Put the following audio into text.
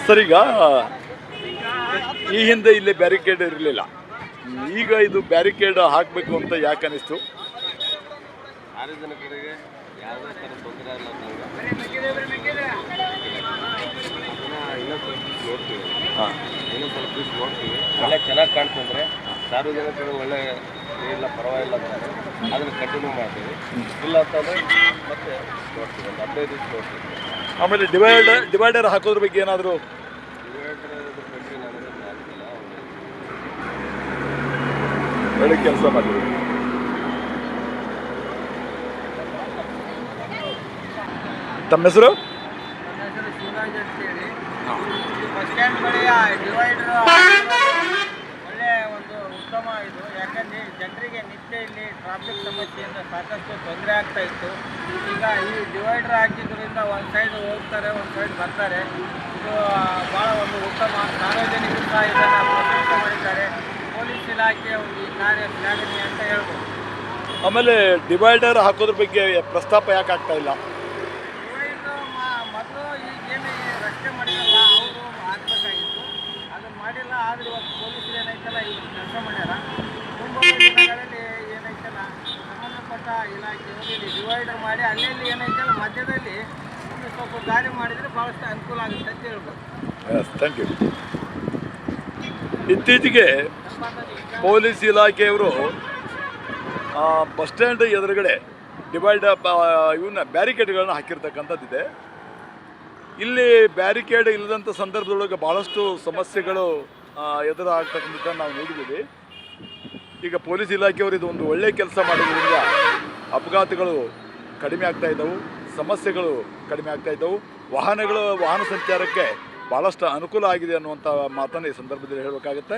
Sir, ಈಗ ಈ ಹಿಂದೆ ಇಲ್ಲಿ ಬ್ಯಾರಿಕೇಡ್ ಇರಲಿಲ್ಲ, ಈಗ ಇದು ಬ್ಯಾರಿಕೇಡ್ ಹಾಕಬೇಕು ಅಂತ ಯಾಕೆ ಅನಿಸ್ತು? ಸಾರ್ವಜನಿಕರಿಗೆ ಯಾವುದೇ ಥರ ತೊಂದರೆ ಇಲ್ಲ ನೋಡ್ತೀವಿ. ಇನ್ನೂ ಸ್ವಲ್ಪ ದಿವಸ ನೋಡ್ತೀವಿ. ಒಳ್ಳೆ ಚೆನ್ನಾಗಿ ಕಾಣ್ತಂದ್ರೆ ಸಾರ್ವಜನಿಕರು ಒಳ್ಳೆ ಇಲ್ಲ ಪರವಾಗಿಲ್ಲ ಅಂದರೆ ಅದನ್ನು ಕಂಟಿನ್ಯೂ ಮಾಡ್ತೀವಿ. ಇಲ್ಲ ಅಂತಂದರೆ ಮತ್ತೆ ನೋಡ್ತೀವಿ, ಒಂದು 15 ದಿವಸ ನೋಡ್ತೀವಿ. ಆಮೇಲೆ ಡಿವೈಡರ್ ಹಾಕೋದ್ರ ಬಗ್ಗೆ ಏನಾದರೂ ಒಳ್ಳೆ ಕೆಲಸ ಮಾಡಿದ್ರು. ತಮ್ಮ ಹೆಸರು? ಶಿವರಾಜ್ ಅಂತೇಳಿ. ಬಸ್ ಸ್ಟ್ಯಾಂಡ್ ಬಳಿ ಡಿವೈಡರ್ ಒಳ್ಳೆ ಒಂದು ಉತ್ತಮ ಇದು. ಯಾಕಂದರೆ ಜನರಿಗೆ ನಿತ್ಯ ಇಲ್ಲಿ ಟ್ರಾಫಿಕ್ ಸಮಸ್ಯೆಯಿಂದ ಸಾಕಷ್ಟು ತೊಂದರೆ ಆಗ್ತಾ ಇತ್ತು. ಈಗ ಈ ಡಿವೈಡರ್ ಹಾಕಿದ್ರಿಂದ ಒಂದು ಸೈಡ್ ಹೋಗ್ತಾರೆ, ಒಂದು ಸೈಡ್ ಬರ್ತಾರೆ. ಇದು ಭಾಳ ಒಂದು ಉತ್ತಮ. ಸಾರ್ವಜನಿಕರು ಸಹ ಇದನ್ನು ಪ್ರಶಂಸೆ ಮಾಡಿದ್ದಾರೆ. ಪೊಲೀಸ್ ಇಲಾಖೆ ಒಂದು ಈ ಕಾರ್ಯ ಶ್ಲಾಘನೀಯ ಅಂತ ಹೇಳ್ಬೋದು. ಆಮೇಲೆ ಡಿವೈಡರ್ ಹಾಕೋದ್ರ ಬಗ್ಗೆ ಪ್ರಸ್ತಾಪ ಯಾಕೆ ಆಗ್ತಾ ಇಲ್ಲ? ಮೊದಲು ಈಗೇನು ರಸ್ತೆ ಮಾಡಿರಲ್ಲ ಅವರು ಹಾಕಬೇಕಾಗಿತ್ತು, ಅದನ್ನು ಮಾಡಿಲ್ಲ. ಆದರೆ ಇವತ್ತು ಪೊಲೀಸರು ಏನೈತಲ್ಲ ಈಗ ಕೆಲಸ ಮಾಡ್ಯಾರ. ಮುಂಬರುವ ದಿನಗಳಲ್ಲಿ ಏನೈತಲ್ಲ ಸಂಬಂಧಪಟ್ಟ ಇಲಾಖೆಯವರು ಇಲ್ಲಿ ಡಿವೈಡರ್ ಮಾಡಿ ಅಲ್ಲೆಲ್ಲಿ ಏನೈತಲ್ಲ ಮಧ್ಯದಲ್ಲಿ ಒಂದು ಸ್ವಲ್ಪ ದಾರಿ ಮಾಡಿದರೆ ಭಾಳಷ್ಟು ಅನುಕೂಲ ಆಗುತ್ತೆ ಅಂತ ಹೇಳ್ಬೋದು. Thank you. ಇತ್ತೀಚೆಗೆ ಪೊಲೀಸ್ ಇಲಾಖೆಯವರು ಬಸ್ ಸ್ಟ್ಯಾಂಡ್ ಎದುರುಗಡೆ ಇವನ್ನ ಬ್ಯಾರಿಕೇಡ್ಗಳನ್ನ ಹಾಕಿರ್ತಕ್ಕಂಥದ್ದಿದೆ. ಇಲ್ಲಿ ಬ್ಯಾರಿಕೇಡ್ ಇಲ್ಲದಂಥ ಸಂದರ್ಭದೊಳಗೆ ಭಾಳಷ್ಟು ಸಮಸ್ಯೆಗಳು ಎದುರಾಗ್ತಕ್ಕಂಥದ್ದನ್ನು ನಾವು ನೋಡಿದ್ದೀವಿ. ಈಗ ಪೊಲೀಸ್ ಇಲಾಖೆಯವರು ಇದು ಒಂದು ಒಳ್ಳೆಯ ಕೆಲಸ ಮಾಡಿದ್ರಿಂದ ಅಪಘಾತಗಳು ಕಡಿಮೆ ಆಗ್ತಾ ಇದ್ದವು, ಸಮಸ್ಯೆಗಳು ಕಡಿಮೆ ಆಗ್ತಾ ಇದ್ದವು, ವಾಹನ ಸಂಚಾರಕ್ಕೆ ಭಾಳಷ್ಟು ಅನುಕೂಲ ಆಗಿದೆ ಅನ್ನುವಂಥ ಮಾತನ್ನು ಈ ಸಂದರ್ಭದಲ್ಲಿ ಹೇಳಬೇಕಾಗುತ್ತೆ.